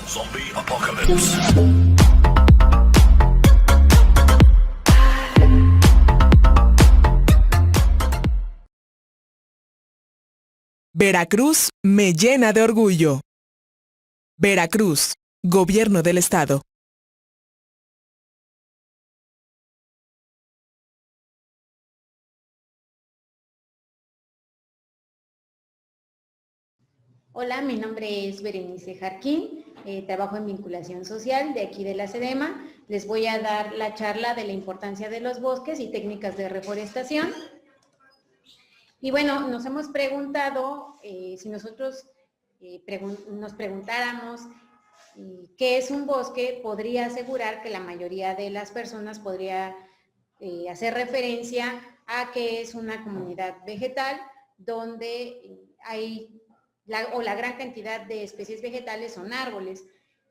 Zombie Apocalypse. Veracruz me llena de orgullo. Veracruz, Gobierno del Estado. Hola, mi nombre es Berenice Jarquín, trabajo en vinculación social de aquí de la SEDEMA. Les voy a dar la charla de la importancia de los bosques y técnicas de reforestación. Y bueno, nos hemos preguntado, si nosotros nos preguntáramos qué es un bosque, podría asegurar que la mayoría de las personas podría hacer referencia a que es una comunidad vegetal donde hay la gran cantidad de especies vegetales son árboles.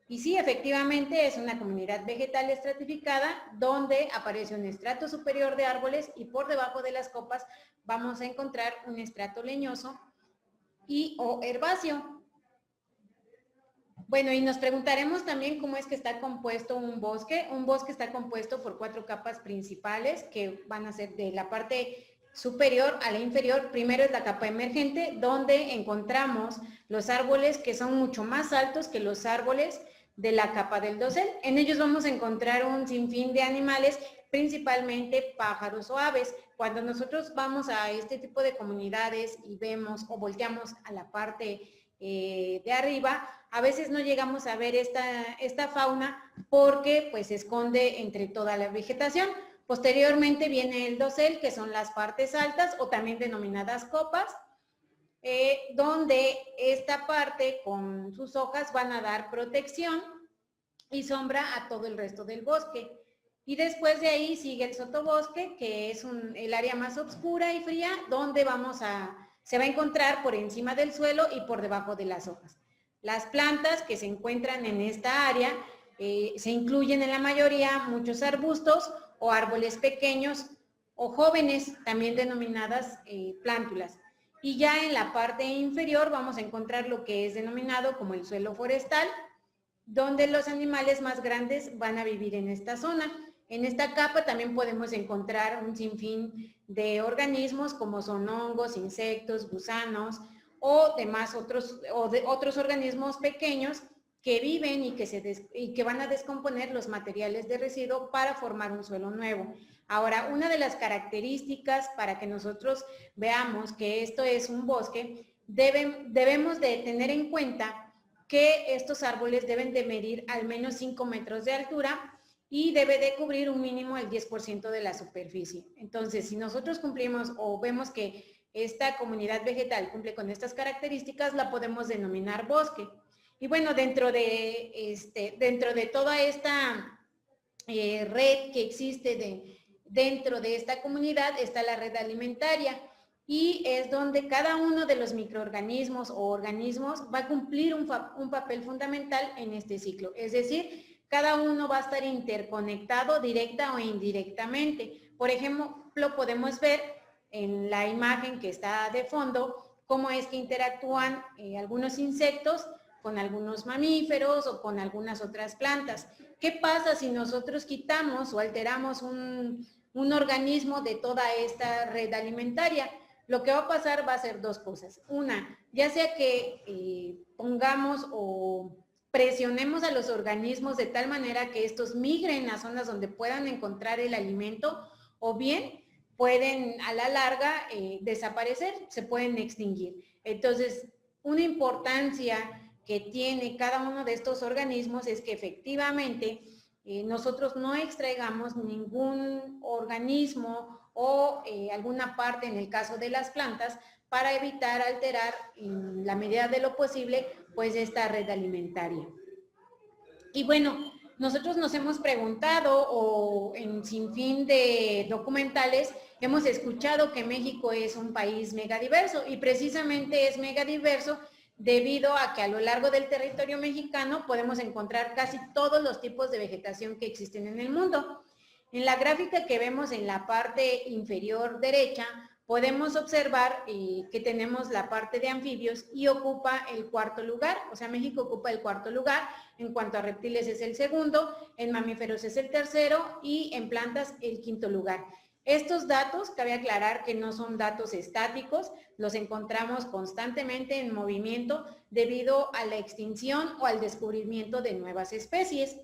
Y sí, efectivamente es una comunidad vegetal estratificada donde aparece un estrato superior de árboles y por debajo de las copas vamos a encontrar un estrato leñoso o herbáceo. Bueno, y nos preguntaremos también cómo es que está compuesto un bosque. Un bosque está compuesto por 4 capas principales que van a ser de la parte superior a la inferior. Primero es la capa emergente, donde encontramos los árboles que son mucho más altos que los árboles de la capa del dosel. En ellos vamos a encontrar un sinfín de animales, principalmente pájaros o aves. Cuando nosotros vamos a este tipo de comunidades y vemos o volteamos a la parte de arriba, a veces no llegamos a ver esta fauna porque pues se esconde entre toda la vegetación. Posteriormente viene el dosel, que son las partes altas o también denominadas copas, donde esta parte con sus hojas van a dar protección y sombra a todo el resto del bosque. Y después de ahí sigue el sotobosque, que es el área más oscura y fría, donde se va a encontrar por encima del suelo y por debajo de las hojas. Las plantas que se encuentran en esta área se incluyen en la mayoría muchos arbustos o árboles pequeños o jóvenes, también denominadas plántulas. Y ya en la parte inferior vamos a encontrar lo que es denominado como el suelo forestal, donde los animales más grandes van a vivir en esta zona. En esta capa también podemos encontrar un sinfín de organismos como son hongos, insectos, gusanos o demás otros organismos pequeños que viven y que van a descomponer los materiales de residuo para formar un suelo nuevo. Ahora, una de las características para que nosotros veamos que esto es un bosque, debemos de tener en cuenta que estos árboles deben de medir al menos 5 metros de altura y debe de cubrir un mínimo el 10% de la superficie. Entonces, si nosotros cumplimos o vemos que esta comunidad vegetal cumple con estas características, la podemos denominar bosque. Y bueno, dentro de toda esta red que existe dentro de esta comunidad está la red alimentaria, y es donde cada uno de los microorganismos o organismos va a cumplir un papel fundamental en este ciclo. Es decir, cada uno va a estar interconectado directa o indirectamente. Por ejemplo, podemos ver en la imagen que está de fondo cómo es que interactúan algunos insectos con algunos mamíferos o con algunas otras plantas. ¿Qué pasa si nosotros quitamos o alteramos un organismo de toda esta red alimentaria? Lo que va a pasar va a ser 2 cosas. Una, ya sea que pongamos o presionemos a los organismos de tal manera que estos migren a zonas donde puedan encontrar el alimento, o bien pueden a la larga desaparecer, se pueden extinguir. Entonces, una importancia que tiene cada uno de estos organismos es que efectivamente nosotros no extraigamos ningún organismo o alguna parte, en el caso de las plantas, para evitar alterar en la medida de lo posible pues esta red alimentaria. Y bueno, nosotros nos hemos preguntado, o en sinfín de documentales hemos escuchado que México es un país megadiverso, y precisamente es megadiverso debido a que a lo largo del territorio mexicano podemos encontrar casi todos los tipos de vegetación que existen en el mundo. En la gráfica que vemos en la parte inferior derecha podemos observar que tenemos la parte de anfibios y ocupa el cuarto lugar, o sea, México ocupa el cuarto lugar, en cuanto a reptiles es el segundo, en mamíferos es el tercero y en plantas el quinto lugar. Estos datos, cabe aclarar que no son datos estáticos, los encontramos constantemente en movimiento debido a la extinción o al descubrimiento de nuevas especies.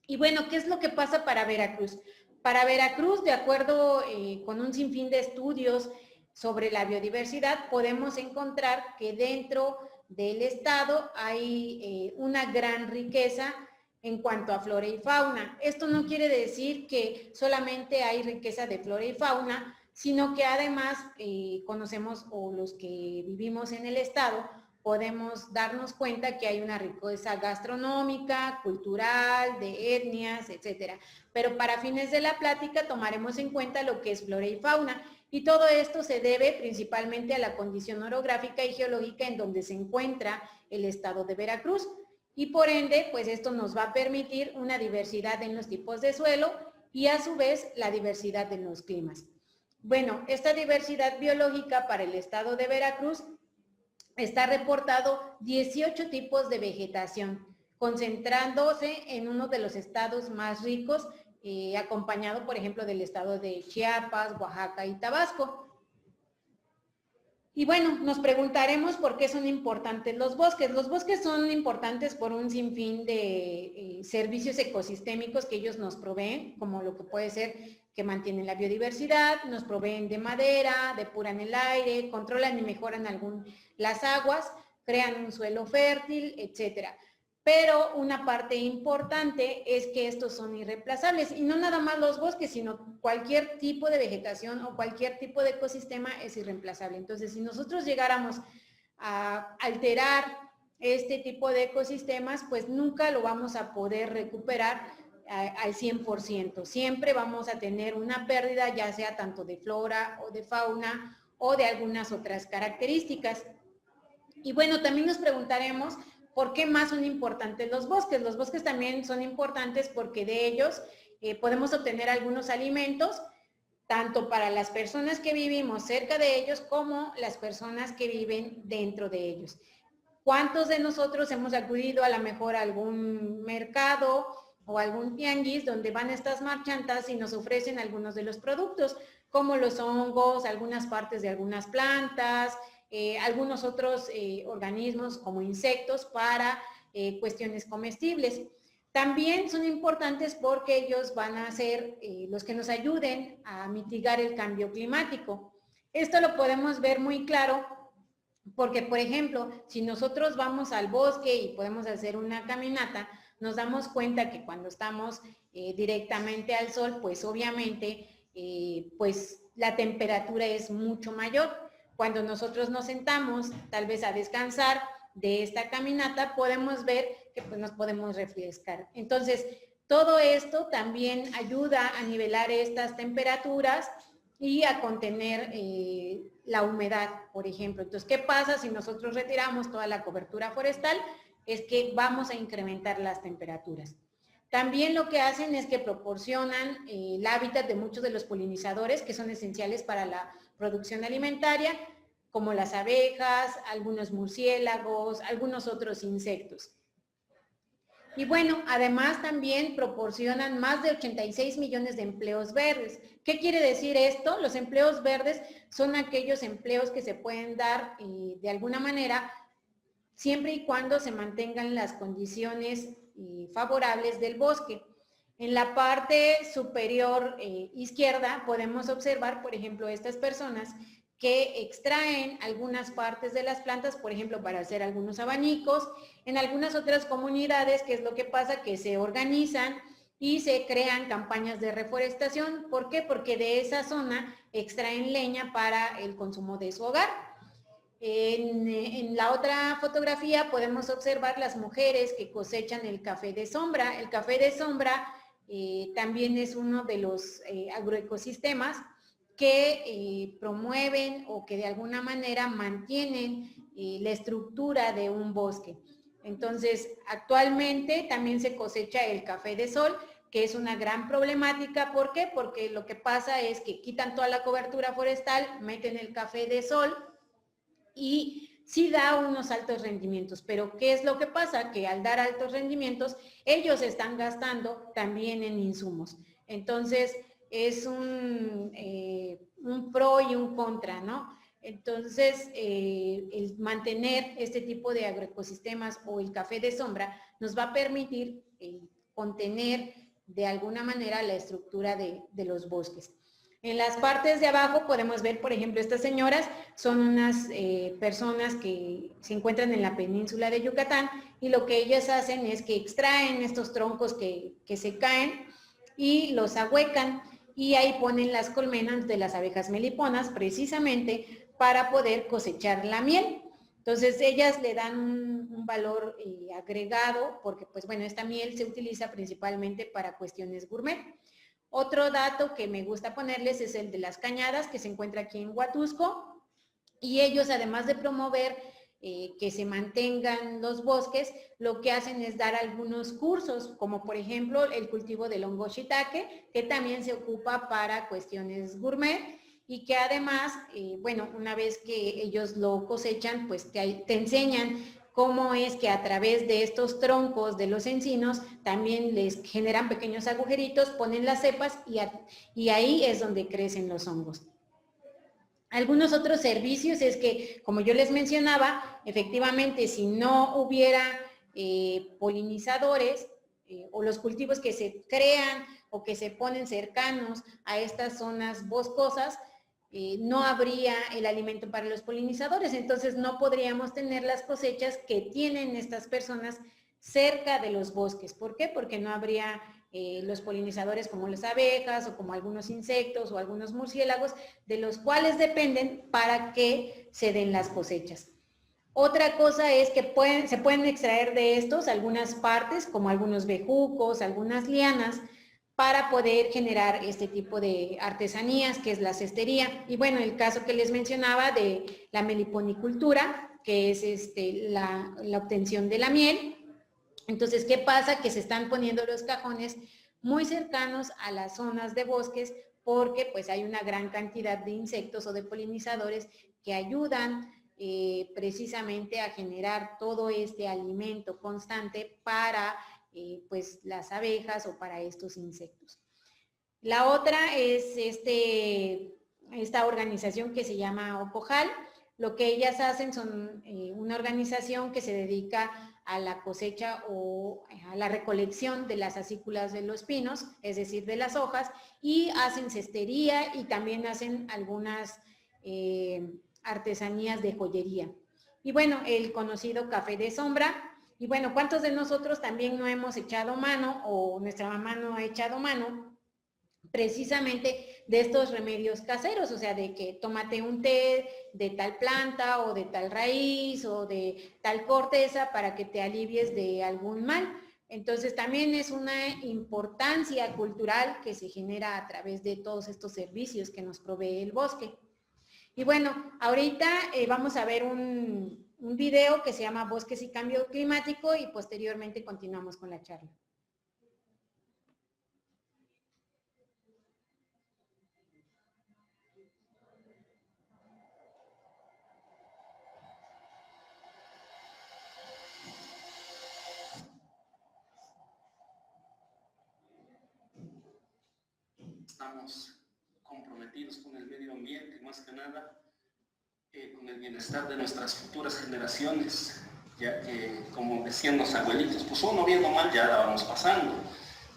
Y bueno, ¿qué es lo que pasa para Veracruz? Para Veracruz, de acuerdo con un sinfín de estudios sobre la biodiversidad, podemos encontrar que dentro del estado hay una gran riqueza en cuanto a flora y fauna. Esto no quiere decir que solamente hay riqueza de flora y fauna, sino que además conocemos, o los que vivimos en el estado, podemos darnos cuenta que hay una riqueza gastronómica, cultural, de etnias, etcétera. Pero para fines de la plática tomaremos en cuenta lo que es flora y fauna, y todo esto se debe principalmente a la condición orográfica y geológica en donde se encuentra el estado de Veracruz, y por ende, pues esto nos va a permitir una diversidad en los tipos de suelo y a su vez la diversidad en los climas. Bueno, esta diversidad biológica para el estado de Veracruz está reportado 18 tipos de vegetación, concentrándose en uno de los estados más ricos, acompañado, por ejemplo, del estado de Chiapas, Oaxaca y Tabasco. Y bueno, nos preguntaremos por qué son importantes los bosques. Los bosques son importantes por un sinfín de servicios ecosistémicos que ellos nos proveen, como lo que puede ser que mantienen la biodiversidad, nos proveen de madera, depuran el aire, controlan y mejoran las aguas, crean un suelo fértil, etcétera. Pero una parte importante es que estos son irreemplazables, y no nada más los bosques, sino cualquier tipo de vegetación o cualquier tipo de ecosistema es irreemplazable. Entonces, si nosotros llegáramos a alterar este tipo de ecosistemas, pues nunca lo vamos a poder recuperar al 100%. Siempre vamos a tener una pérdida, ya sea tanto de flora o de fauna o de algunas otras características. Y bueno, también nos preguntaremos ¿por qué más son importantes los bosques? Los bosques también son importantes porque de ellos podemos obtener algunos alimentos, tanto para las personas que vivimos cerca de ellos como las personas que viven dentro de ellos. ¿Cuántos de nosotros hemos acudido a lo mejor a algún mercado o algún tianguis donde van estas marchantas y nos ofrecen algunos de los productos, como los hongos, algunas partes de algunas plantas, algunos otros organismos como insectos para cuestiones comestibles? También son importantes porque ellos van a ser los que nos ayuden a mitigar el cambio climático. Esto lo podemos ver muy claro porque, por ejemplo, si nosotros vamos al bosque y podemos hacer una caminata, nos damos cuenta que cuando estamos directamente al sol, pues obviamente pues la temperatura es mucho mayor. Cuando nosotros nos sentamos tal vez a descansar de esta caminata, podemos ver que pues, nos podemos refrescar. Entonces, todo esto también ayuda a nivelar estas temperaturas y a contener la humedad, por ejemplo. Entonces, ¿qué pasa si nosotros retiramos toda la cobertura forestal? Es que vamos a incrementar las temperaturas. También lo que hacen es que proporcionan el hábitat de muchos de los polinizadores que son esenciales para la producción alimentaria, como las abejas, algunos murciélagos, algunos otros insectos. Y bueno, además también proporcionan más de 86 millones de empleos verdes. ¿Qué quiere decir esto? Los empleos verdes son aquellos empleos que se pueden dar de alguna manera siempre y cuando se mantengan las condiciones favorables del bosque. En la parte superior izquierda podemos observar, por ejemplo, estas personas que extraen algunas partes de las plantas, por ejemplo, para hacer algunos abanicos. En algunas otras comunidades, ¿qué es lo que pasa? Que se organizan y se crean campañas de reforestación. ¿Por qué? Porque de esa zona extraen leña para el consumo de su hogar. En la otra fotografía podemos observar las mujeres que cosechan el café de sombra. El café de sombra también es uno de los agroecosistemas que promueven o que de alguna manera mantienen la estructura de un bosque. Entonces, actualmente también se cosecha el café de sol, que es una gran problemática. ¿Por qué? Porque lo que pasa es que quitan toda la cobertura forestal, meten el café de sol y sí da unos altos rendimientos, pero ¿qué es lo que pasa? Que al dar altos rendimientos, ellos están gastando también en insumos. Entonces, es un pro y un contra, ¿no? Entonces, el mantener este tipo de agroecosistemas o el café de sombra nos va a permitir contener de alguna manera la estructura de los bosques. En las partes de abajo podemos ver, por ejemplo, estas señoras son unas personas que se encuentran en la península de Yucatán y lo que ellas hacen es que extraen estos troncos que se caen y los ahuecan y ahí ponen las colmenas de las abejas meliponas precisamente para poder cosechar la miel. Entonces ellas le dan un valor agregado porque pues bueno, esta miel se utiliza principalmente para cuestiones gourmet. Otro dato que me gusta ponerles es el de las cañadas, que se encuentra aquí en Huatusco, y ellos, además de promover que se mantengan los bosques, lo que hacen es dar algunos cursos, como por ejemplo el cultivo del hongo shiitake, que también se ocupa para cuestiones gourmet, y que además, bueno, una vez que ellos lo cosechan, pues te enseñan cómo es que a través de estos troncos de los encinos también les generan pequeños agujeritos, ponen las cepas y ahí es donde crecen los hongos. Algunos otros servicios es que, como yo les mencionaba, efectivamente, si no hubiera polinizadores o los cultivos que se crean o que se ponen cercanos a estas zonas boscosas, no habría el alimento para los polinizadores, entonces no podríamos tener las cosechas que tienen estas personas cerca de los bosques. ¿Por qué? Porque no habría los polinizadores como las abejas o como algunos insectos o algunos murciélagos de los cuales dependen para que se den las cosechas. Otra cosa es que se pueden extraer de estos algunas partes como algunos bejucos, algunas lianas, para poder generar este tipo de artesanías que es la cestería. Y bueno, el caso que les mencionaba de la meliponicultura, que es la obtención de la miel. Entonces, ¿qué pasa? Que se están poniendo los cajones muy cercanos a las zonas de bosques porque pues hay una gran cantidad de insectos o de polinizadores que ayudan precisamente a generar todo este alimento constante para pues las abejas o para estos insectos. La otra es esta organización que se llama Opojal. Lo que ellas hacen son una organización que se dedica a la cosecha o a la recolección de las acículas de los pinos, es decir, de las hojas, y hacen cestería y también hacen algunas artesanías de joyería. Y bueno, el conocido café de sombra. Y bueno, ¿cuántos de nosotros también no hemos echado mano o nuestra mamá no ha echado mano precisamente de estos remedios caseros? O sea, de que tómate un té de tal planta o de tal raíz o de tal corteza para que te alivies de algún mal. Entonces también es una importancia cultural que se genera a través de todos estos servicios que nos provee el bosque. Y bueno, ahorita vamos a ver un video que se llama Bosques y Cambio Climático y posteriormente continuamos con la charla. Estamos comprometidos con el medio ambiente y más que nada con el bienestar de nuestras futuras generaciones, ya que, como decían los abuelitos, pues uno viendo mal ya la vamos pasando,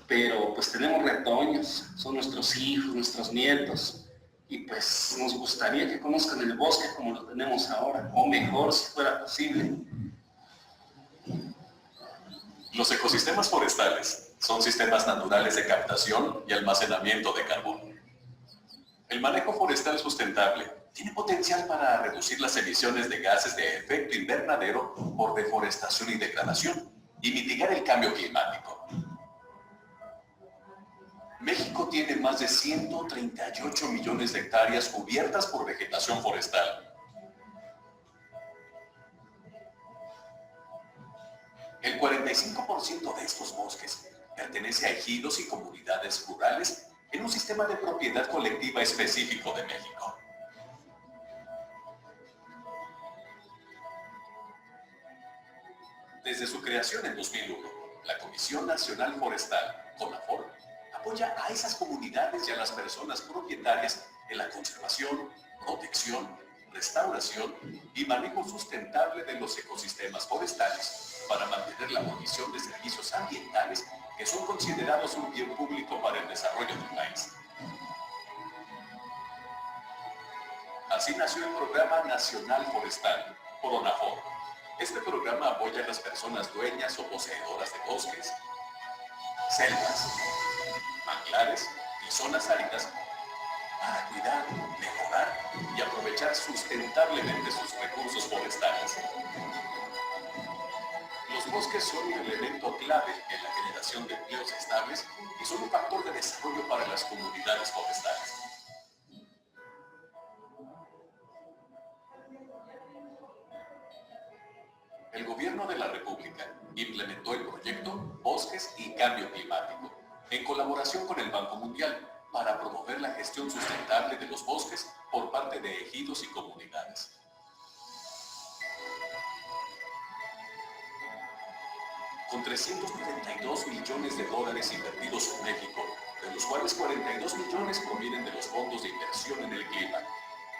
pero pues tenemos retoños, son nuestros hijos, nuestros nietos, y pues nos gustaría que conozcan el bosque como lo tenemos ahora, o mejor si fuera posible. Los ecosistemas forestales son sistemas naturales de captación y almacenamiento de carbono. El manejo forestal sustentable tiene potencial para reducir las emisiones de gases de efecto invernadero por deforestación y degradación y mitigar el cambio climático. México tiene más de 138 millones de hectáreas cubiertas por vegetación forestal. El 45% de estos bosques Pertenece a ejidos y comunidades rurales en un sistema de propiedad colectiva específico de México. Desde su creación en 2001, la Comisión Nacional Forestal, CONAFOR, apoya a esas comunidades y a las personas propietarias en la conservación, protección, restauración y manejo sustentable de los ecosistemas forestales para mantener la provisión de servicios ambientales que son considerados un bien público para el desarrollo del país. Así nació el Programa Nacional Forestal, CONAFOR. Este programa apoya a las personas dueñas o poseedoras de bosques, selvas, manglares y zonas áridas para cuidar, mejorar y aprovechar sustentablemente sus recursos forestales. Los bosques son un elemento clave en la generación de empleos estables y son un factor de desarrollo para las comunidades forestales. El Gobierno de la República implementó el proyecto Bosques y Cambio Climático, en colaboración con el Banco Mundial, para promover la gestión sustentable de los bosques por parte de ejidos y comunidades. Con 392 millones de dólares invertidos en México, de los cuales 42 millones provienen de los fondos de inversión en el clima,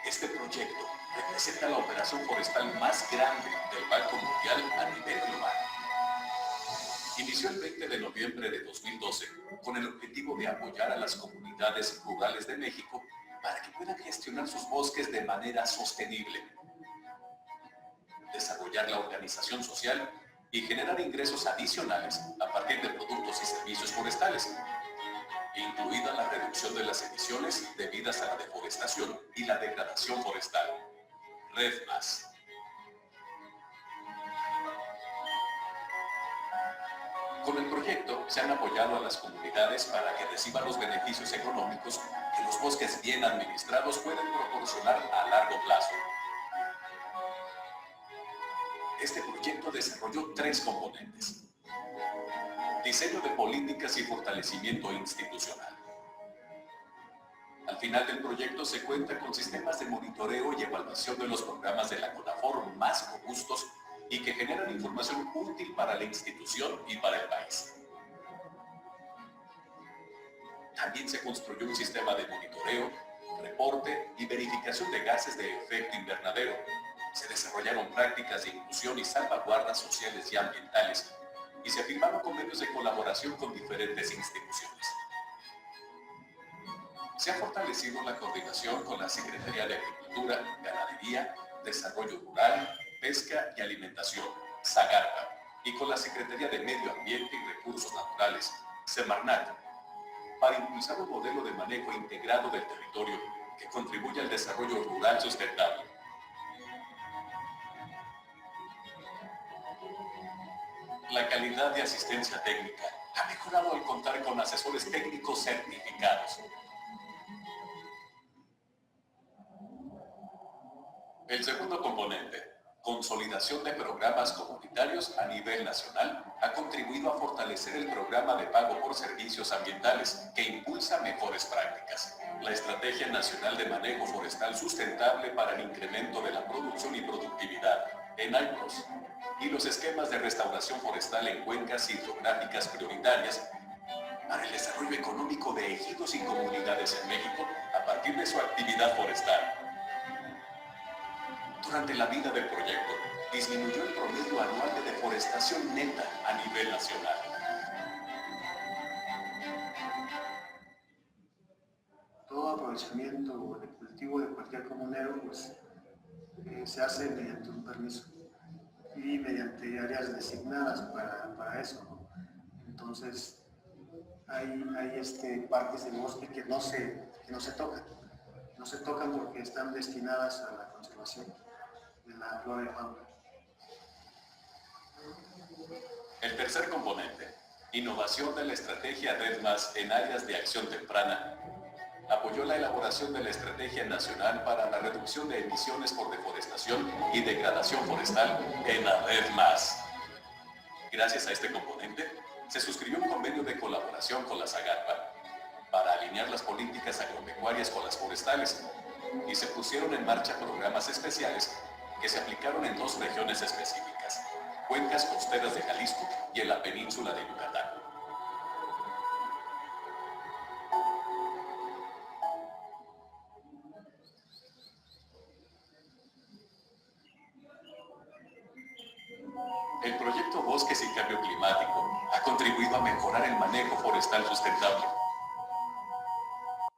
este proyecto representa la operación forestal más grande del Banco Mundial a nivel global. Inició el 20 de noviembre de 2012 con el objetivo de apoyar a las comunidades rurales de México para que puedan gestionar sus bosques de manera sostenible, desarrollar la organización social y generar ingresos adicionales a partir de productos y servicios forestales, incluida la reducción de las emisiones debidas a la deforestación y la degradación forestal. Red Más. Con el proyecto se han apoyado a las comunidades para que reciban los beneficios económicos que los bosques bien administrados pueden proporcionar a largo plazo. Este proyecto desarrolló 3 componentes. Diseño de políticas y fortalecimiento institucional. Al final del proyecto se cuenta con sistemas de monitoreo y evaluación de los programas de la CONAFOR más robustos y que generan información útil para la institución y para el país. También se construyó un sistema de monitoreo, reporte y verificación de gases de efecto invernadero. Se desarrollaron prácticas de inclusión y salvaguardas sociales y ambientales, y se firmaron convenios de colaboración con diferentes instituciones. Se ha fortalecido la coordinación con la Secretaría de Agricultura, Ganadería, Desarrollo Rural, Pesca y Alimentación, SAGARPA, y con la Secretaría de Medio Ambiente y Recursos Naturales, Semarnat, para impulsar un modelo de manejo integrado del territorio que contribuya al desarrollo rural sustentable. La calidad de asistencia técnica ha mejorado al contar con asesores técnicos certificados. El segundo componente, consolidación de programas comunitarios a nivel nacional, ha contribuido a fortalecer el programa de pago por servicios ambientales que impulsa mejores prácticas. La Estrategia Nacional de Manejo Forestal Sustentable para el Incremento de la Producción y Productividad, ENAIPROS, y los esquemas de restauración forestal en cuencas hidrográficas prioritarias para el desarrollo económico de ejidos y comunidades en México a partir de su actividad forestal. Durante la vida del proyecto, disminuyó el promedio anual de deforestación neta a nivel nacional. Todo aprovechamiento de cultivo de cualquier comunero pues, se hace mediante un permiso y mediante áreas designadas para eso, ¿no? Entonces, hay partes del bosque que no se tocan. No se tocan porque están destinadas a la conservación de la flora y fauna. El tercer componente, innovación de la estrategia Red Más en áreas de acción temprana, apoyó la elaboración de la Estrategia Nacional para la Reducción de Emisiones por Deforestación y Degradación Forestal en la Red Más. Gracias a este componente, se suscribió un convenio de colaboración con la SAGARPA para alinear las políticas agropecuarias con las forestales, y se pusieron en marcha programas especiales que se aplicaron en 2 regiones específicas, cuencas costeras de Jalisco y en la península de Yucatán. El proyecto Bosques y Cambio Climático ha contribuido a mejorar el manejo forestal sustentable,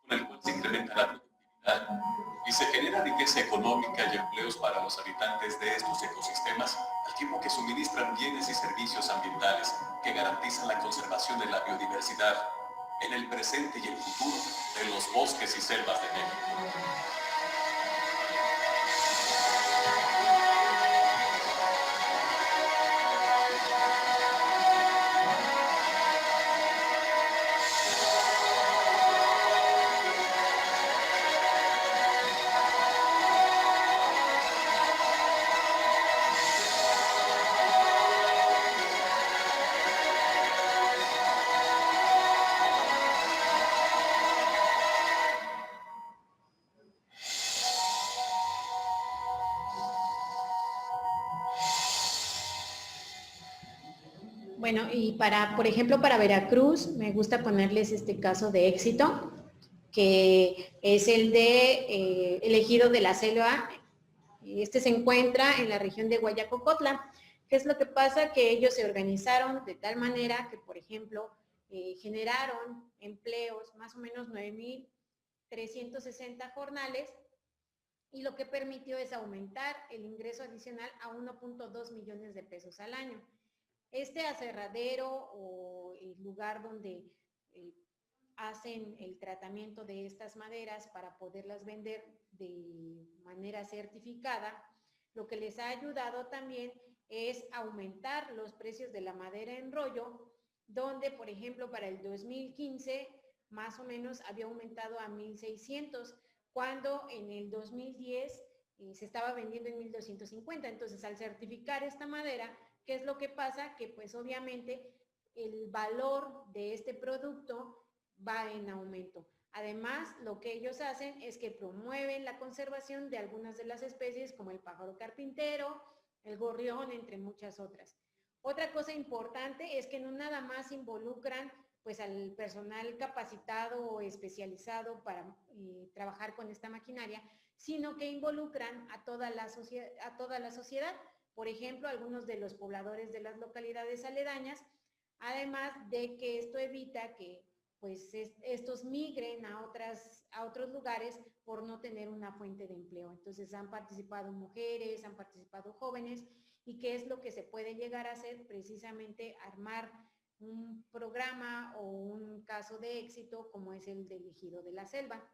con el cual se incrementa la productividad y se genera riqueza económica y empleos para los habitantes de estos ecosistemas, al tiempo que suministran bienes y servicios ambientales que garantizan la conservación de la biodiversidad en el presente y el futuro de los bosques y selvas de México. Bueno, y por ejemplo, para Veracruz, me gusta ponerles este caso de éxito, que es el de el ejido de la Selva. Este se encuentra en la región de Guayacocotla. ¿Qué es lo que pasa? Que ellos se organizaron de tal manera que, por ejemplo, generaron empleos, más o menos 9,360 jornales, y lo que permitió es aumentar el ingreso adicional a 1.2 millones de pesos al año. Este aserradero o el lugar donde hacen el tratamiento de estas maderas para poderlas vender de manera certificada, lo que les ha ayudado también es aumentar los precios de la madera en rollo, donde, por ejemplo, para el 2015 más o menos había aumentado a 1,600, cuando en el 2010 se estaba vendiendo en 1,250. Entonces, al certificar esta madera, ¿qué es lo que pasa? Que pues obviamente el valor de este producto va en aumento. Además, lo que ellos hacen es que promueven la conservación de algunas de las especies como el pájaro carpintero, el gorrión, entre muchas otras. Otra cosa importante es que no nada más involucran pues al personal capacitado o especializado para trabajar con esta maquinaria, sino que involucran a toda la sociedad. Por ejemplo, algunos de los pobladores de las localidades aledañas, además de que esto evita que pues estos migren a otros lugares por no tener una fuente de empleo. Entonces han participado mujeres, han participado jóvenes, y qué es lo que se puede llegar a hacer, precisamente armar un programa o un caso de éxito como es el del ejido de la Selva.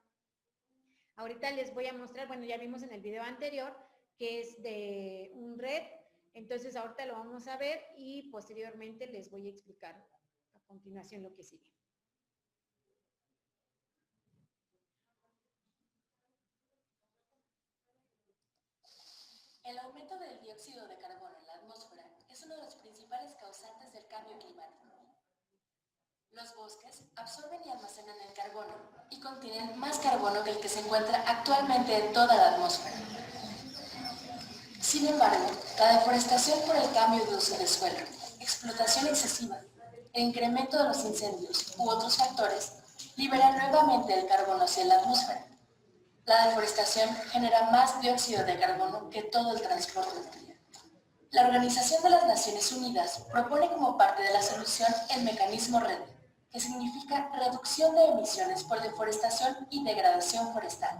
Ahorita les voy a mostrar, bueno, ya vimos en el video anterior que es de un red, entonces ahorita lo vamos a ver y posteriormente les voy a explicar a continuación lo que sigue. El aumento del dióxido de carbono en la atmósfera es uno de los principales causantes del cambio climático. Los bosques absorben y almacenan el carbono y contienen más carbono que el que se encuentra actualmente en toda la atmósfera. Sin embargo, la deforestación por el cambio de uso de suelo, explotación excesiva, el incremento de los incendios u otros factores liberan nuevamente el carbono hacia la atmósfera. La deforestación genera más dióxido de carbono que todo el transporte mundial. La Organización de las Naciones Unidas propone como parte de la solución el mecanismo RED, que significa reducción de emisiones por deforestación y degradación forestal,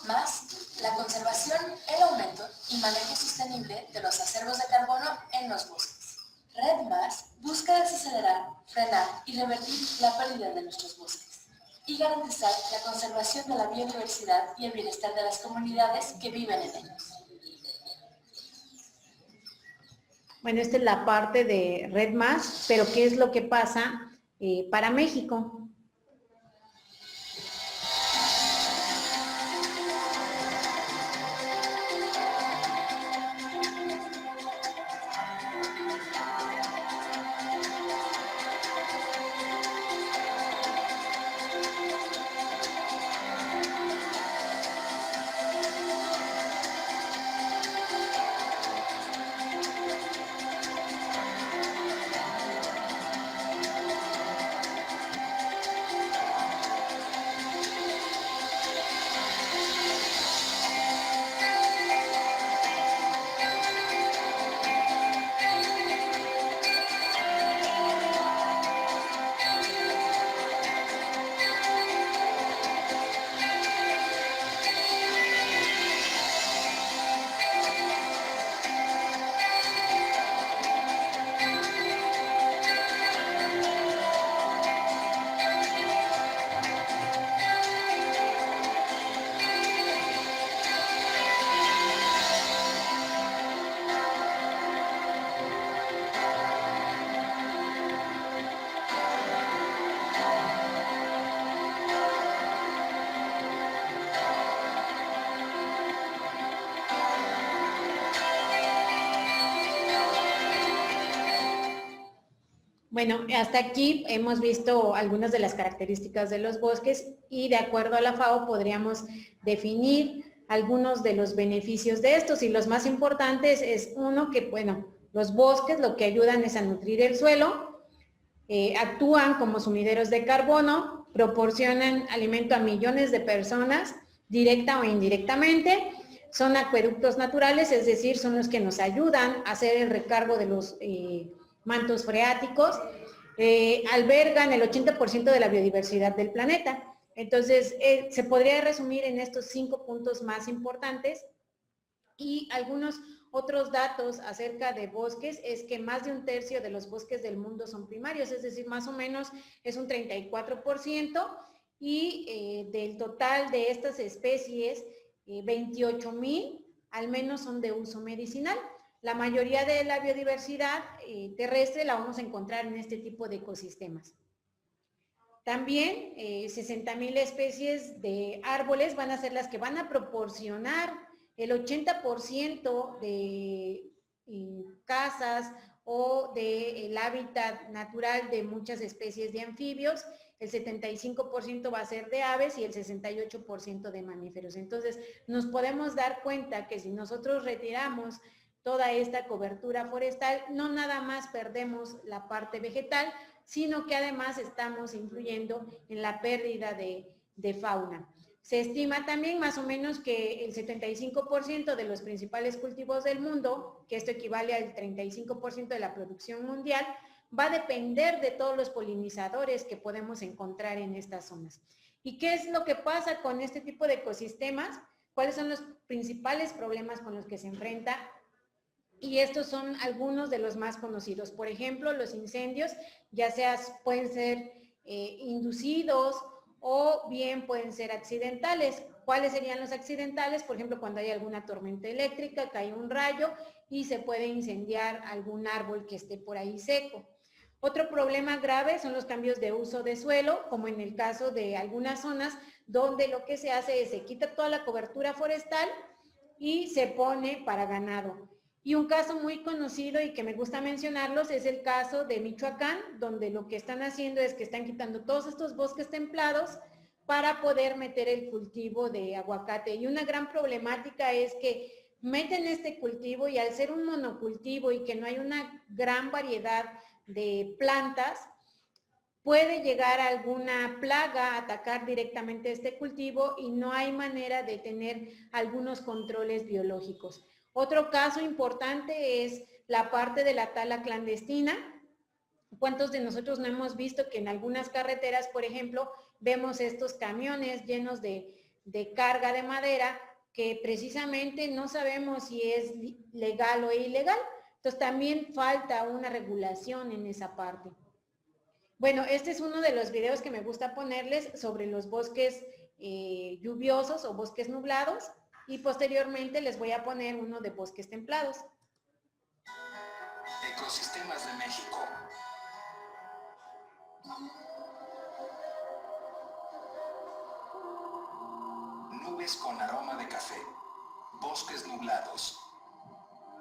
más la conservación, el aumento y manejo sostenible de los acervos de carbono en los bosques. RED+ busca desacelerar, frenar y revertir la pérdida de nuestros bosques y garantizar la conservación de la biodiversidad y el bienestar de las comunidades que viven en ellos. Bueno, esta es la parte de RED+, pero ¿qué es lo que pasa para México? Bueno, hasta aquí hemos visto algunas de las características de los bosques y de acuerdo a la FAO podríamos definir algunos de los beneficios de estos y los más importantes es uno que, bueno, los bosques lo que ayudan es a nutrir el suelo, actúan como sumideros de carbono, proporcionan alimento a millones de personas, directa o indirectamente, son acueductos naturales, es decir, son los que nos ayudan a hacer el recargo de los mantos freáticos, albergan el 80% de la biodiversidad del planeta. Entonces, se podría resumir en estos 5 puntos más importantes y algunos otros datos acerca de bosques es que más de 1/3 de los bosques del mundo son primarios, es decir, más o menos es un 34% y del total de estas especies, 28,000 al menos son de uso medicinal. La mayoría de la biodiversidad terrestre la vamos a encontrar en este tipo de ecosistemas. También 60,000 especies de árboles van a ser las que van a proporcionar el 80% de casas o del hábitat natural de muchas especies de anfibios, el 75% va a ser de aves y el 68% de mamíferos. Entonces, nos podemos dar cuenta que si nosotros retiramos toda esta cobertura forestal, no nada más perdemos la parte vegetal, sino que además estamos influyendo en la pérdida de fauna. Se estima también más o menos que el 75% de los principales cultivos del mundo, que esto equivale al 35% de la producción mundial, va a depender de todos los polinizadores que podemos encontrar en estas zonas. ¿Y qué es lo que pasa con este tipo de ecosistemas? ¿Cuáles son los principales problemas con los que se enfrenta? Y estos son algunos de los más conocidos. Por ejemplo, los incendios, ya sea pueden ser inducidos o bien pueden ser accidentales. ¿Cuáles serían los accidentales? Por ejemplo, cuando hay alguna tormenta eléctrica, cae un rayo y se puede incendiar algún árbol que esté por ahí seco. Otro problema grave son los cambios de uso de suelo, como en el caso de algunas zonas donde lo que se hace es se quita toda la cobertura forestal y se pone para ganado. Y un caso muy conocido y que me gusta mencionarlos es el caso de Michoacán, donde lo que están haciendo es que están quitando todos estos bosques templados para poder meter el cultivo de aguacate. Y una gran problemática es que meten este cultivo y al ser un monocultivo y que no hay una gran variedad de plantas, puede llegar alguna plaga a atacar directamente este cultivo y no hay manera de tener algunos controles biológicos. Otro caso importante es la parte de la tala clandestina. ¿Cuántos de nosotros no hemos visto que en algunas carreteras, por ejemplo, vemos estos camiones llenos de carga de madera que precisamente no sabemos si es legal o ilegal? Entonces también falta una regulación en esa parte. Bueno, este es uno de los videos que me gusta ponerles sobre los bosques lluviosos o bosques nublados y posteriormente les voy a poner uno de bosques templados. Ecosistemas de México. Nubes con aroma de café. Bosques nublados.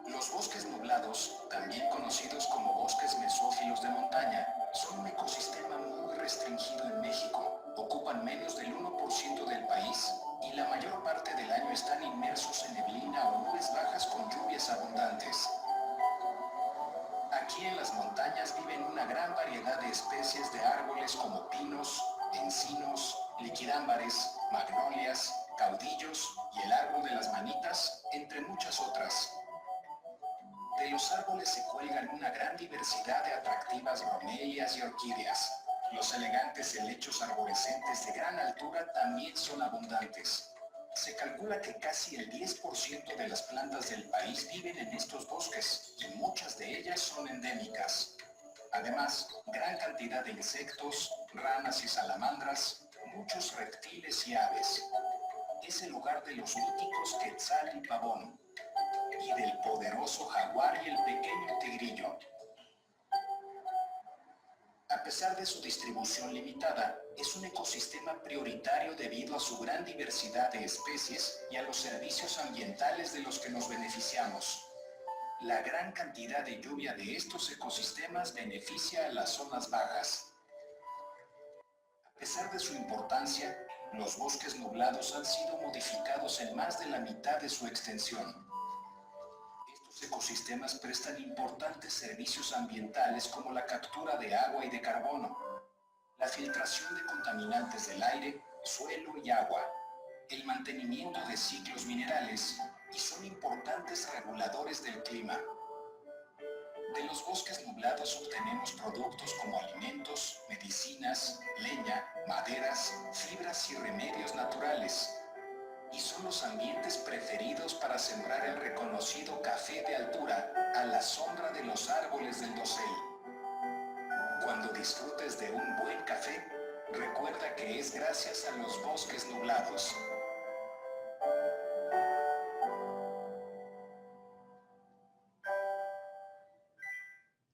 Los bosques nublados, también conocidos como bosques mesófilos de montaña, son un ecosistema muy restringido en México. Ocupan menos del 1% del país y la mayor parte del año están inmersos en neblina o nubes bajas con lluvias abundantes. Aquí en las montañas viven una gran variedad de especies de árboles como pinos, encinos, liquidámbares, magnolias, caudillos y el árbol de las manitas, entre muchas otras. De los árboles se cuelgan una gran diversidad de atractivas bromelias y orquídeas. Los elegantes helechos arborescentes de gran altura también son abundantes. Se calcula que casi el 10% de las plantas del país viven en estos bosques y muchas de ellas son endémicas. Además, gran cantidad de insectos, ranas y salamandras, muchos reptiles y aves. Es el hogar de los míticos quetzal y pavón, y del poderoso jaguar y el pequeño tigrillo. A pesar de su distribución limitada, es un ecosistema prioritario debido a su gran diversidad de especies y a los servicios ambientales de los que nos beneficiamos. La gran cantidad de lluvia de estos ecosistemas beneficia a las zonas bajas. A pesar de su importancia, los bosques nublados han sido modificados en más de la mitad de su extensión. Estos ecosistemas prestan importantes servicios ambientales como la captura de agua y de carbono, la filtración de contaminantes del aire, suelo y agua, el mantenimiento de ciclos minerales y son importantes reguladores del clima. De los bosques nublados obtenemos productos como alimentos, medicinas, leña, maderas, fibras y remedios naturales. Y son los ambientes preferidos para sembrar el reconocido café de altura a la sombra de los árboles del dosel. Cuando disfrutes de un buen café, recuerda que es gracias a los bosques nublados.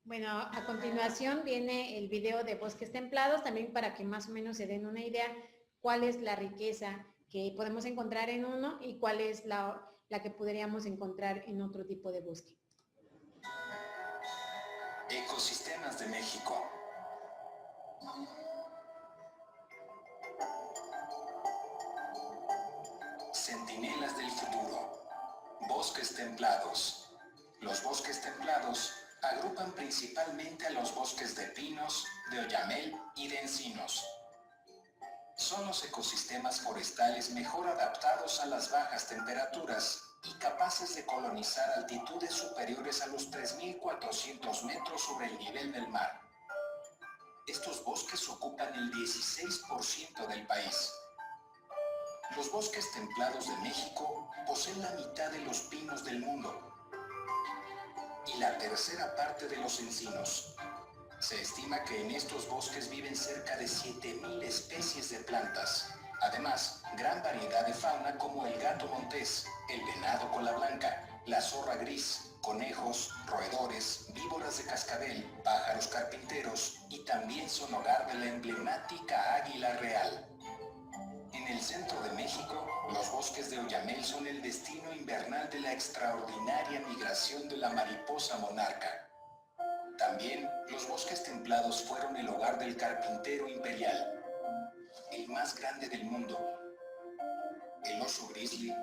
Bueno, a continuación viene el video de bosques templados, también para que más o menos se den una idea cuál es la riqueza que podemos encontrar en uno y cuál es la que podríamos encontrar en otro tipo de bosque. Ecosistemas de México. Centinelas del futuro. Bosques templados. Los bosques templados agrupan principalmente a los bosques de pinos, de oyamel y de encinos. Son los ecosistemas forestales mejor adaptados a las bajas temperaturas y capaces de colonizar altitudes superiores a los 3.400 metros sobre el nivel del mar. Estos bosques ocupan el 16% del país. Los bosques templados de México poseen la mitad de los pinos del mundo y la tercera parte de los encinos. Se estima que en estos bosques viven cerca de 7.000 especies de plantas. Además, gran variedad de fauna como el gato montés, el venado cola blanca, la zorra gris, conejos, roedores, víboras de cascabel, pájaros carpinteros y también son hogar de la emblemática águila real. En el centro de México, los bosques de oyamel son el destino invernal de la extraordinaria migración de la mariposa monarca. También, los bosques templados fueron el hogar del carpintero imperial, el más grande del mundo, el oso grizzly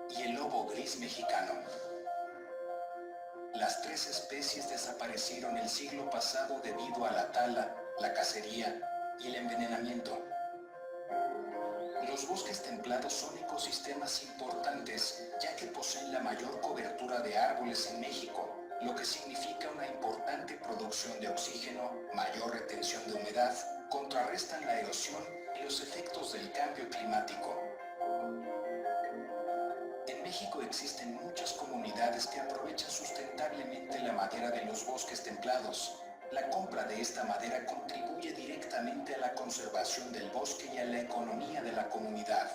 y el lobo gris mexicano. Las tres especies desaparecieron el siglo pasado debido a la tala, la cacería y el envenenamiento. Los bosques templados son ecosistemas importantes, ya que poseen la mayor cobertura de árboles en México, lo que significa una importante producción de oxígeno, mayor retención de humedad, contrarrestan la erosión y los efectos del cambio climático. En México existen muchas comunidades que aprovechan sustentablemente la madera de los bosques templados. La compra de esta madera contribuye directamente a la conservación del bosque y a la economía de la comunidad.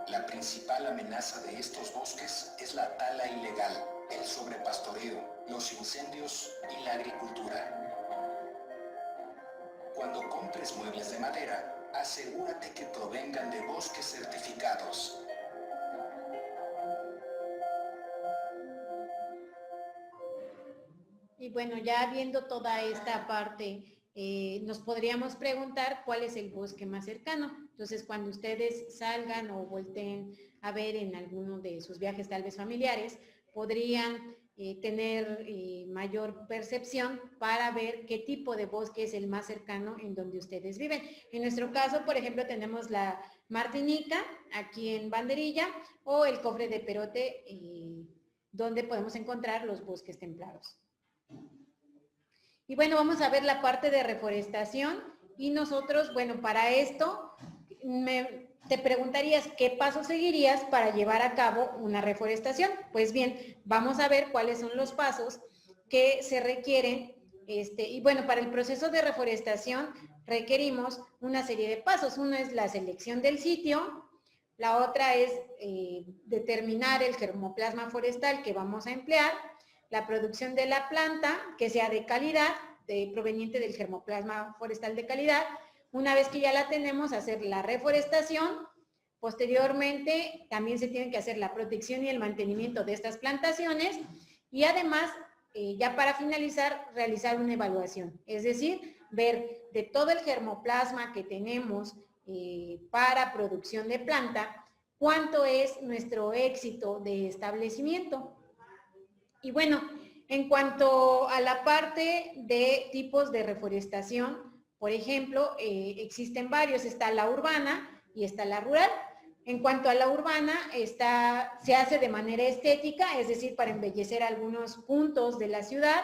La principal amenaza de estos bosques es la tala ilegal, el sobrepastoreo, los incendios y la agricultura. Cuando compres muebles de madera, asegúrate que provengan de bosques certificados. Y bueno, ya viendo toda esta parte, nos podríamos preguntar cuál es el bosque más cercano. Entonces, cuando ustedes salgan o volteen a ver en alguno de sus viajes tal vez familiares, podrían tener mayor percepción para ver qué tipo de bosque es el más cercano en donde ustedes viven. En nuestro caso, por ejemplo, tenemos la Martinica, aquí en Banderilla, o el Cofre de Perote, donde podemos encontrar los bosques templados. Y bueno, vamos a ver la parte de reforestación y nosotros, bueno, para esto te preguntarías qué pasos seguirías para llevar a cabo una reforestación. Pues bien, vamos a ver cuáles son los pasos que se requieren. Y bueno, para el proceso de reforestación requerimos una serie de pasos. Uno es la selección del sitio, la otra es determinar el germoplasma forestal que vamos a emplear, la producción de la planta que sea de calidad, proveniente del germoplasma forestal de calidad. Una vez que ya la tenemos, hacer la reforestación Posteriormente, también se tiene que hacer la protección y el mantenimiento de estas plantaciones y además, ya para finalizar, realizar una evaluación, es decir, ver de todo el germoplasma que tenemos para producción de planta, cuánto es nuestro éxito de establecimiento. Y bueno, en cuanto a la parte de tipos de reforestación, por ejemplo, existen varios, está la urbana y está la rural. En cuanto a la urbana, se hace de manera estética, es decir, para embellecer algunos puntos de la ciudad,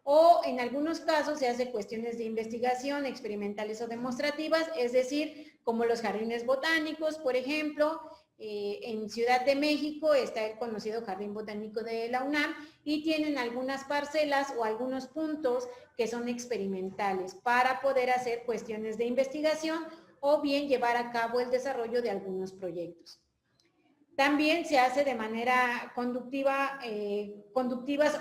o en algunos casos se hace cuestiones de investigación, experimentales o demostrativas, es decir, como los jardines botánicos, por ejemplo, en Ciudad de México está el conocido Jardín Botánico de la UNAM y tienen algunas parcelas o algunos puntos que son experimentales para poder hacer cuestiones de investigación o bien llevar a cabo el desarrollo de algunos proyectos. También se hace de manera conductivas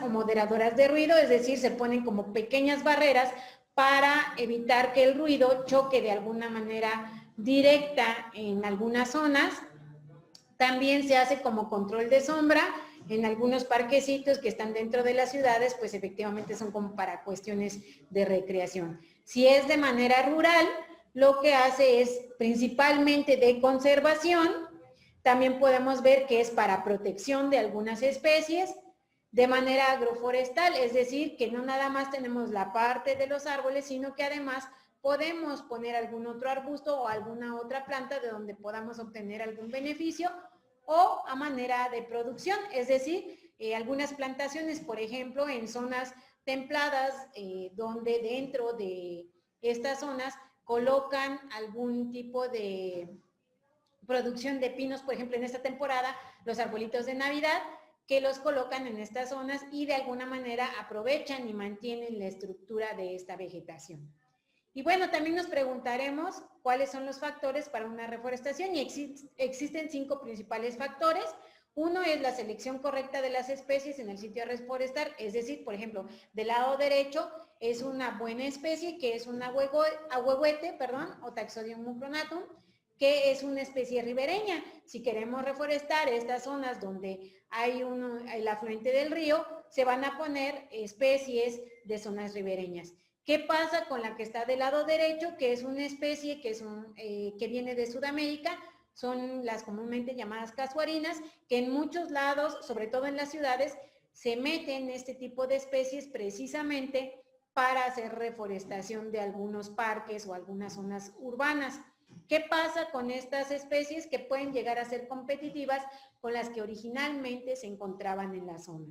o moderadoras de ruido, es decir, se ponen como pequeñas barreras para evitar que el ruido choque de alguna manera directa en algunas zonas. También se hace como control de sombra en algunos parquecitos que están dentro de las ciudades, pues efectivamente son como para cuestiones de recreación. Si es de manera rural, lo que hace es principalmente de conservación. También podemos ver que es para protección de algunas especies, de manera agroforestal, es decir, que no nada más tenemos la parte de los árboles, sino que además podemos poner algún otro arbusto o alguna otra planta de donde podamos obtener algún beneficio o a manera de producción, es decir, algunas plantaciones, por ejemplo, en zonas templadas, donde dentro de estas zonas colocan algún tipo de producción de pinos, por ejemplo, en esta temporada, los arbolitos de Navidad, que los colocan en estas zonas y de alguna manera aprovechan y mantienen la estructura de esta vegetación. Y bueno, también nos preguntaremos cuáles son los factores para una reforestación y existen 5 principales factores. Uno es la selección correcta de las especies en el sitio a reforestar, es decir, por ejemplo, del lado derecho es una buena especie que es un ahuehuete, o Taxodium mucronatum, que es una especie ribereña. Si queremos reforestar estas zonas donde hay el afluente del río, se van a poner especies de zonas ribereñas. ¿Qué pasa con la que está del lado derecho? Que es una especie que viene de Sudamérica, son las comúnmente llamadas casuarinas, que en muchos lados, sobre todo en las ciudades, se meten este tipo de especies precisamente para hacer reforestación de algunos parques o algunas zonas urbanas. ¿Qué pasa con estas especies que pueden llegar a ser competitivas con las que originalmente se encontraban en la zona?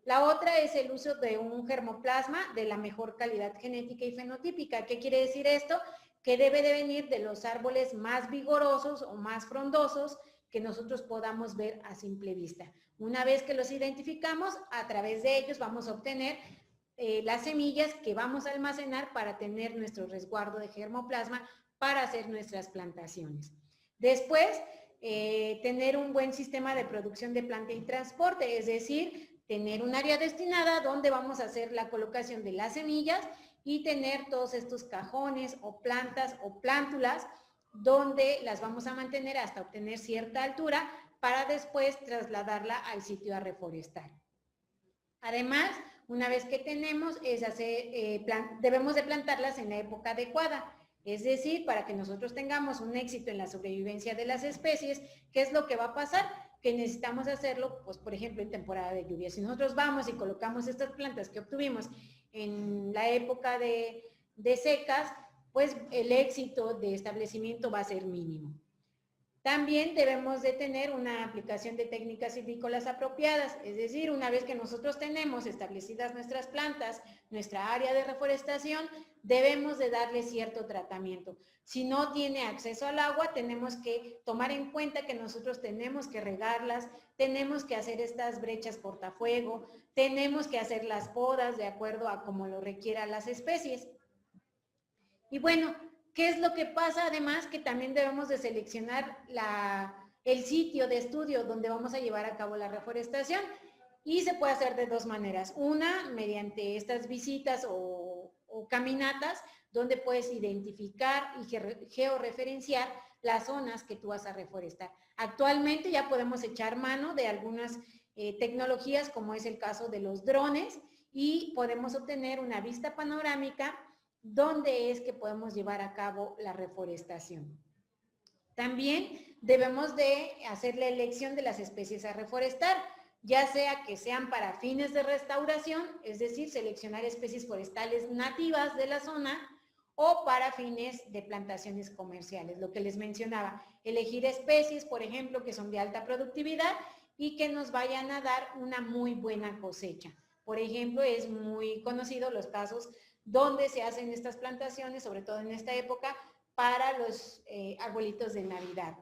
La otra es el uso de un germoplasma de la mejor calidad genética y fenotípica. ¿Qué quiere decir esto? Que debe de venir de los árboles más vigorosos o más frondosos que nosotros podamos ver a simple vista. Una vez que los identificamos, a través de ellos vamos a obtener las semillas que vamos a almacenar para tener nuestro resguardo de germoplasma para hacer nuestras plantaciones. Después, tener un buen sistema de producción de planta y transporte, es decir, tener un área destinada donde vamos a hacer la colocación de las semillas y tener todos estos cajones o plantas o plántulas donde las vamos a mantener hasta obtener cierta altura para después trasladarla al sitio a reforestar. Además, una vez que tenemos, debemos de plantarlas en la época adecuada. Es decir, para que nosotros tengamos un éxito en la sobrevivencia de las especies, ¿qué es lo que va a pasar? Que necesitamos hacerlo, pues por ejemplo, en temporada de lluvia. Si nosotros vamos y colocamos estas plantas que obtuvimos en la época de secas, pues el éxito de establecimiento va a ser mínimo. También debemos de tener una aplicación de técnicas silvícolas apropiadas, es decir, una vez que nosotros tenemos establecidas nuestras plantas, nuestra área de reforestación, debemos de darle cierto tratamiento. Si no tiene acceso al agua, tenemos que tomar en cuenta que nosotros tenemos que regarlas, tenemos que hacer estas brechas cortafuego, tenemos que hacer las podas de acuerdo a como lo requieran las especies. Y bueno, ¿qué es lo que pasa? Además, que también debemos de seleccionar el sitio de estudio donde vamos a llevar a cabo la reforestación y se puede hacer de 2 maneras. Una, mediante estas visitas o o caminatas donde puedes identificar y georreferenciar las zonas que tú vas a reforestar. Actualmente ya podemos echar mano de algunas tecnologías, como es el caso de los drones, y podemos obtener una vista panorámica donde es que podemos llevar a cabo la reforestación. También debemos de hacer la elección de las especies a reforestar, ya sea que sean para fines de restauración, es decir, seleccionar especies forestales nativas de la zona, o para fines de plantaciones comerciales, lo que les mencionaba, elegir especies, por ejemplo, que son de alta productividad y que nos vayan a dar una muy buena cosecha. Por ejemplo, es muy conocido los casos donde se hacen estas plantaciones, sobre todo en esta época, para los arbolitos de Navidad.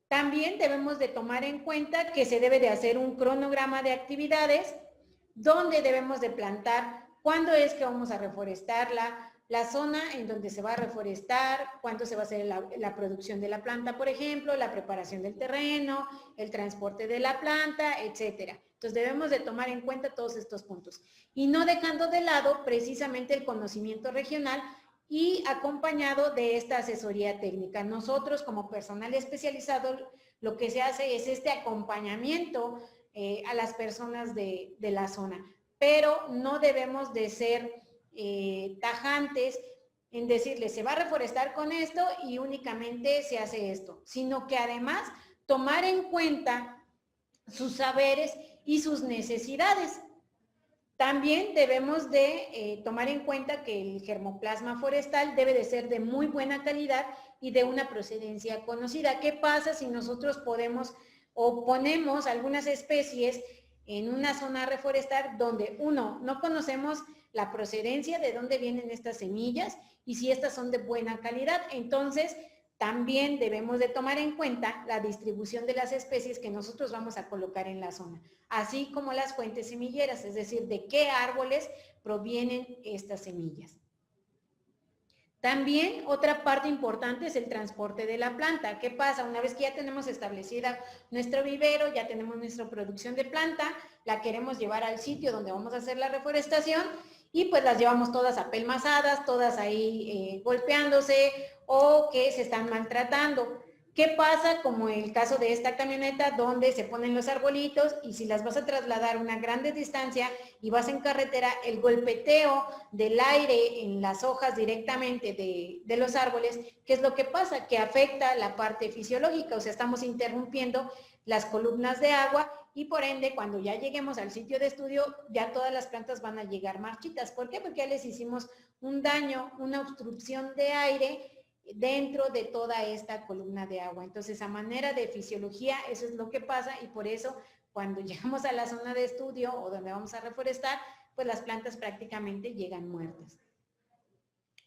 También debemos de tomar en cuenta que se debe de hacer un cronograma de actividades donde debemos de plantar cuándo es que vamos a reforestarla, la zona en donde se va a reforestar, cuánto se va a hacer la producción de la planta, por ejemplo, la preparación del terreno, el transporte de la planta, etcétera. Entonces debemos de tomar en cuenta todos estos puntos y no dejando de lado precisamente el conocimiento regional y acompañado de esta asesoría técnica. Nosotros como personal especializado lo que se hace es este acompañamiento a las personas de la zona, pero no debemos de ser tajantes en decirles se va a reforestar con esto y únicamente se hace esto, sino que además tomar en cuenta sus saberes y sus necesidades. También debemos de tomar en cuenta que el germoplasma forestal debe de ser de muy buena calidad y de una procedencia conocida. ¿Qué pasa si nosotros podemos o ponemos algunas especies en una zona a reforestar donde, uno, no conocemos la procedencia de dónde vienen estas semillas y si estas son de buena calidad? Entonces, también debemos de tomar en cuenta la distribución de las especies que nosotros vamos a colocar en la zona, así como las fuentes semilleras, es decir, de qué árboles provienen estas semillas. También otra parte importante es el transporte de la planta. ¿Qué pasa? Una vez que ya tenemos establecida nuestro vivero, ya tenemos nuestra producción de planta, la queremos llevar al sitio donde vamos a hacer la reforestación y pues las llevamos todas apelmazadas, todas ahí golpeándose o que se están maltratando. ¿Qué pasa? Como el caso de esta camioneta donde se ponen los arbolitos y si las vas a trasladar una grande distancia y vas en carretera, el golpeteo del aire en las hojas directamente de los árboles, ¿qué es lo que pasa? Que afecta la parte fisiológica, o sea, estamos interrumpiendo las columnas de agua y por ende cuando ya lleguemos al sitio de estudio ya todas las plantas van a llegar marchitas. ¿Por qué? Porque ya les hicimos un daño, una obstrucción de aire dentro de toda esta columna de agua. Entonces, a manera de fisiología, eso es lo que pasa y por eso cuando llegamos a la zona de estudio o donde vamos a reforestar, pues las plantas prácticamente llegan muertas.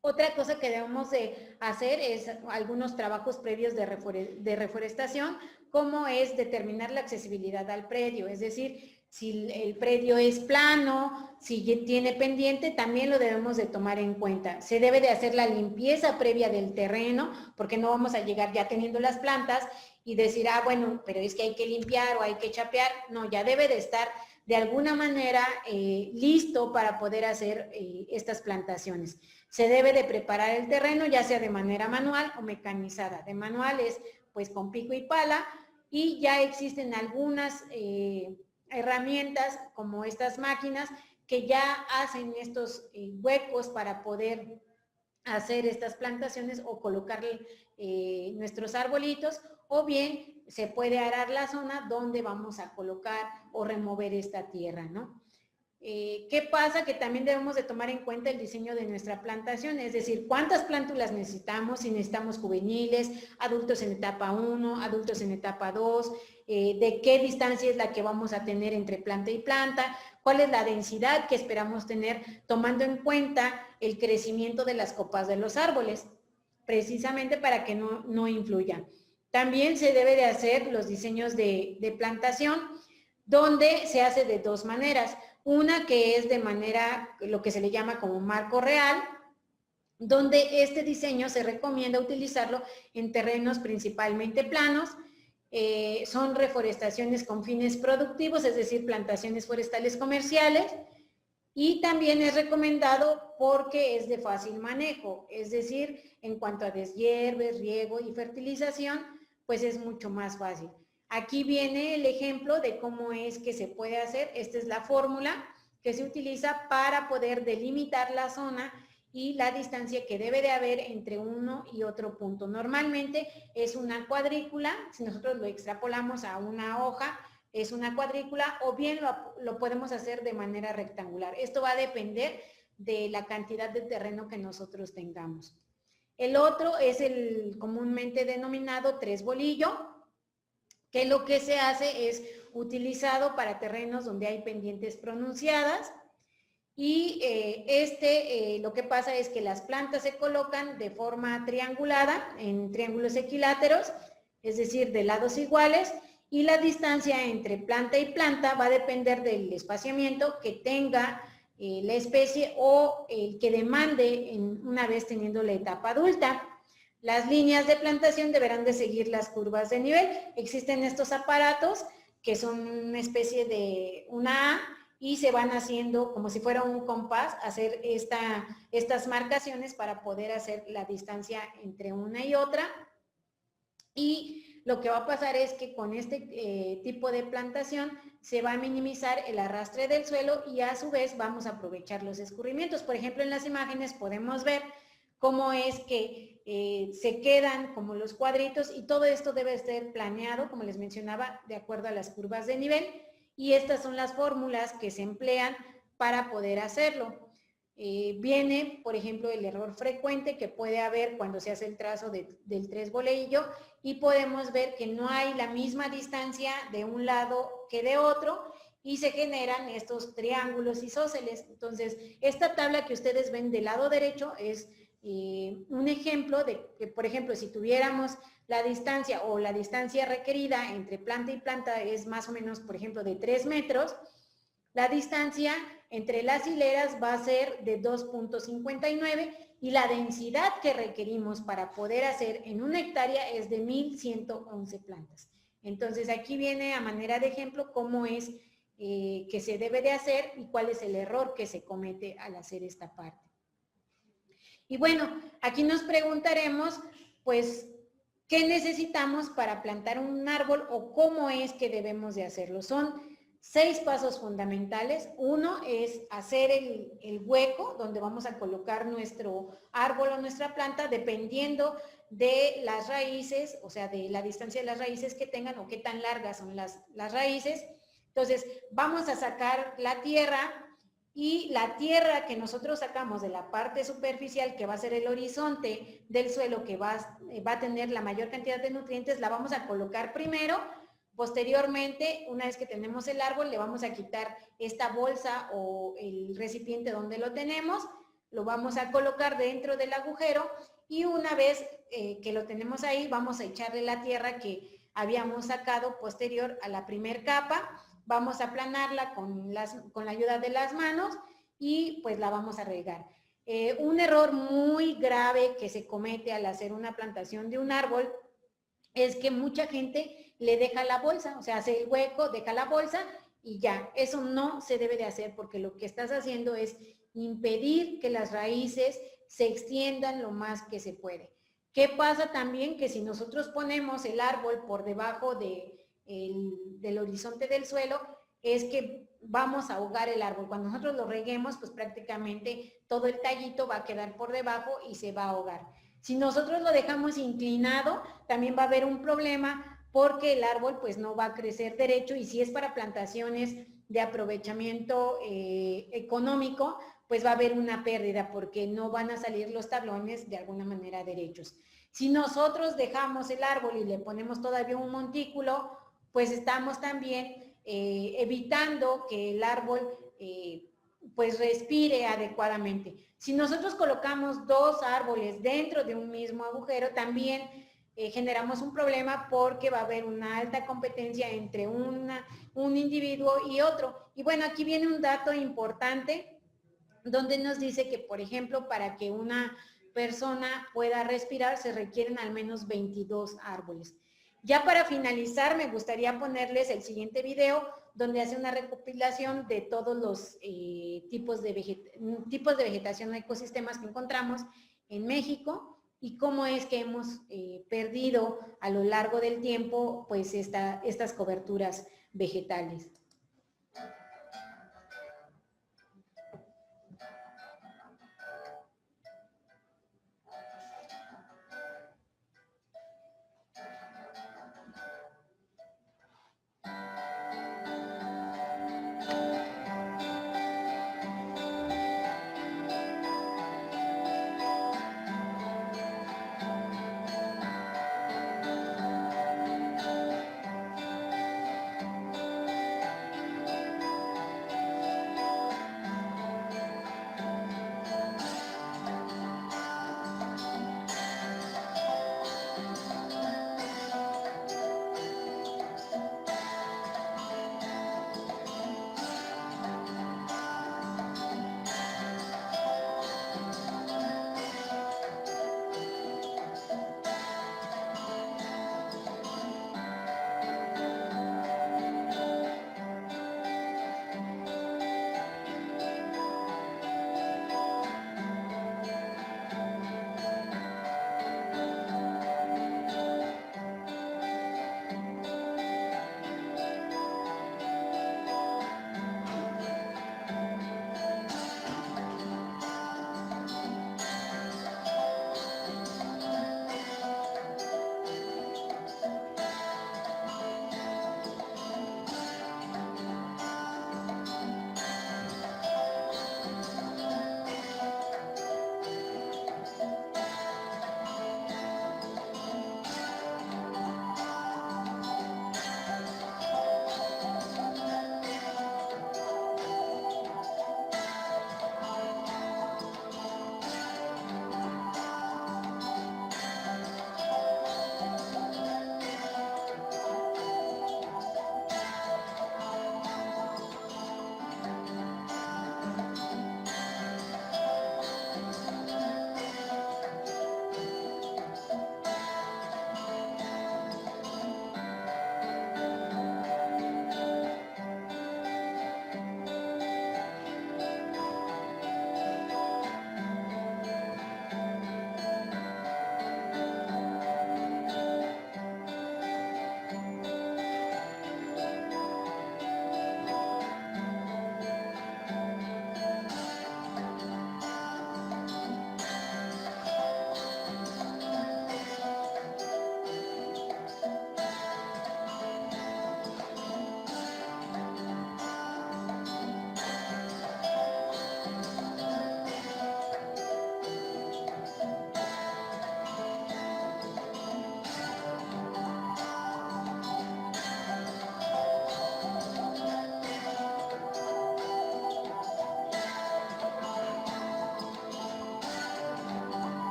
Otra cosa que debemos de hacer es algunos trabajos previos de reforestación, como es determinar la accesibilidad al predio, es decir, si el predio es plano, si tiene pendiente, también lo debemos de tomar en cuenta. Se debe de hacer la limpieza previa del terreno, porque no vamos a llegar ya teniendo las plantas y decir, ah, bueno, pero es que hay que limpiar o hay que chapear. No, ya debe de estar de alguna manera listo para poder hacer estas plantaciones. Se debe de preparar el terreno, ya sea de manera manual o mecanizada. De manual es pues con pico y pala y ya existen algunas herramientas como estas máquinas que ya hacen estos huecos para poder hacer estas plantaciones o colocarle nuestros arbolitos, o bien se puede arar la zona donde vamos a colocar o remover esta tierra, ¿no? ¿Qué pasa? Que también debemos de tomar en cuenta el diseño de nuestra plantación, es decir, cuántas plántulas necesitamos, si necesitamos juveniles, adultos en etapa 1, adultos en etapa 2, de qué distancia es la que vamos a tener entre planta y planta, cuál es la densidad que esperamos tener, tomando en cuenta el crecimiento de las copas de los árboles, precisamente para que no influyan. También se debe de hacer los diseños de plantación, donde se hace de dos maneras. Una que es de manera, lo que se le llama como marco real, donde este diseño se recomienda utilizarlo en terrenos principalmente planos. Son reforestaciones con fines productivos, es decir, plantaciones forestales comerciales, Y también es recomendado porque es de fácil manejo, es decir, en cuanto a deshierves, riego y fertilización, pues es mucho más fácil. Aquí viene el ejemplo de cómo es que se puede hacer. Esta es la fórmula que se utiliza para poder delimitar la zona y la distancia que debe de haber entre uno y otro punto. Normalmente es una cuadrícula, si nosotros lo extrapolamos a una hoja, es una cuadrícula, o bien lo podemos hacer de manera rectangular. Esto va a depender de la cantidad de terreno que nosotros tengamos. El otro es el comúnmente denominado tres bolillo, que lo que se hace es utilizado para terrenos donde hay pendientes pronunciadas, y lo que pasa es que las plantas se colocan de forma triangulada, en triángulos equiláteros, es decir, de lados iguales, y la distancia entre planta y planta va a depender del espaciamiento que tenga la especie o el que demande una vez teniendo la etapa adulta. Las líneas de plantación deberán de seguir las curvas de nivel. Existen estos aparatos que son una especie de una A y se van haciendo como si fuera un compás, hacer estas marcaciones para poder hacer la distancia entre una y otra. Y lo que va a pasar es que con este tipo de plantación se va a minimizar el arrastre del suelo y a su vez vamos a aprovechar los escurrimientos. Por ejemplo, en las imágenes podemos ver cómo es que se quedan como los cuadritos, y todo esto debe ser planeado, como les mencionaba, de acuerdo a las curvas de nivel, y estas son las fórmulas que se emplean para poder hacerlo. Viene, por ejemplo, el error frecuente que puede haber cuando se hace el trazo del tres bolillo, y podemos ver que no hay la misma distancia de un lado que de otro y se generan estos triángulos isósceles. Entonces, esta tabla que ustedes ven del lado derecho es un ejemplo de que, por ejemplo, si tuviéramos la distancia o la distancia requerida entre planta y planta es más o menos, por ejemplo, de 3 metros, la distancia entre las hileras va a ser de 2.59 y la densidad que requerimos para poder hacer en una hectárea es de 1111 plantas. Entonces aquí viene a manera de ejemplo cómo es que se debe de hacer y cuál es el error que se comete al hacer esta parte. Y bueno, aquí nos preguntaremos, pues, ¿qué necesitamos para plantar un árbol o cómo es que debemos de hacerlo? Son 6 pasos fundamentales. Uno es hacer el hueco donde vamos a colocar nuestro árbol o nuestra planta dependiendo de las raíces, o sea, de la distancia de las raíces que tengan o qué tan largas son las raíces. Entonces, vamos a sacar la tierra, y la tierra que nosotros sacamos de la parte superficial, que va a ser el horizonte del suelo, que va a tener la mayor cantidad de nutrientes, la vamos a colocar primero. Posteriormente, una vez que tenemos el árbol, le vamos a quitar esta bolsa o el recipiente donde lo tenemos, lo vamos a colocar dentro del agujero, y una vez que lo tenemos ahí, vamos a echarle la tierra que habíamos sacado posterior a la primer capa. Vamos a aplanarla con la ayuda de las manos y pues la vamos a regar. Un error muy grave que se comete al hacer una plantación de un árbol es que mucha gente le deja la bolsa, o sea, hace el hueco, deja la bolsa y ya. Eso no se debe de hacer, porque lo que estás haciendo es impedir que las raíces se extiendan lo más que se puede. ¿Qué pasa también? Que si nosotros ponemos el árbol por debajo del horizonte del suelo, es que vamos a ahogar el árbol. Cuando nosotros lo reguemos, pues prácticamente todo el tallito va a quedar por debajo y se va a ahogar. Si nosotros lo dejamos inclinado, también va a haber un problema, porque el árbol pues no va a crecer derecho, y si es para plantaciones de aprovechamiento económico, pues va a haber una pérdida porque no van a salir los tablones de alguna manera derechos. Si nosotros dejamos el árbol y le ponemos todavía un montículo, pues estamos también evitando que el árbol pues respire adecuadamente. Si nosotros colocamos 2 árboles dentro de un mismo agujero, también generamos un problema, porque va a haber una alta competencia entre un individuo y otro. Y bueno, aquí viene un dato importante donde nos dice que, por ejemplo, para que una persona pueda respirar se requieren al menos 22 árboles. Ya para finalizar, me gustaría ponerles el siguiente video donde hace una recopilación de todos los tipos de vegetación o ecosistemas que encontramos en México y cómo es que hemos perdido a lo largo del tiempo pues estas coberturas vegetales.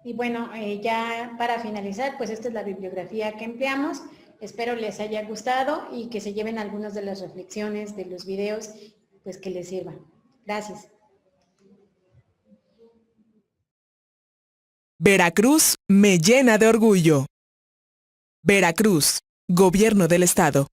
Y bueno, ya para finalizar, pues esta es la bibliografía que empleamos. Espero les haya gustado y que se lleven algunas de las reflexiones de los videos, pues que les sirvan. Gracias. Veracruz me llena de orgullo. Veracruz, Gobierno del Estado.